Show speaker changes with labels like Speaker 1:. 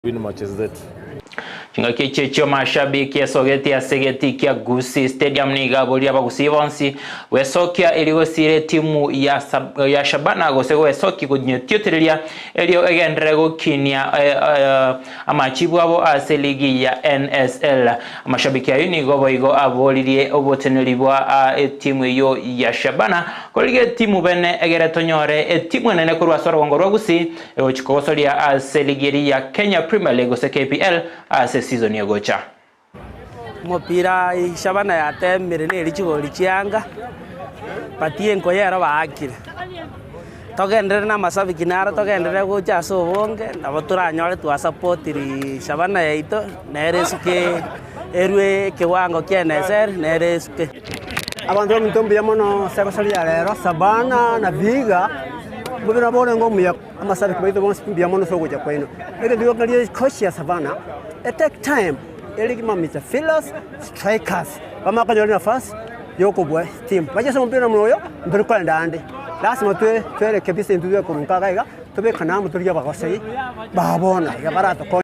Speaker 1: win matches zetu.
Speaker 2: Chinga kichecho mashabiki ya sogeti ya segeti kia Gusii Stadium ni gaboli ya Gusii Vonsi wesokia iligosire timu ya Shabana gosego wesoki kudnyotiotiria elio egendere gukinia amachibu abo ase ligi ya NSL. Mashabiki ayo ni gobo igo abolirie obotenelibwa timu yo ya Shabana kolige timu bene egere tonyore timu nene kurwa soro ngorwa Gusii ochikosoria ase ligi ya Kenya Premier League ose KPL ase season ya gocha.
Speaker 3: Mupira Shabana yatemire neri chigori chianga patie nkoyero baakire togendere na masabiki nara togendere gocha so bonge nabo turanyore twa support ri Shabana yaito neresuke erwe kiwango kieneser neresuke
Speaker 4: abantu bamutombya mono sekosali ya lero Shabana na Viga mubira bone ngomuya amasabiki baito bonse tumbya mono so gocha kwaino ege ndiyo kali coach ya Shabana it take time eliki mamita fillers strikers bamakanyora nafasi yoko bwa team bajese mpira mwoyo mbere kwa ndande lazima twere kebise ntuye kurunka gaiga tobe kana muturiya bagosei babona ya barato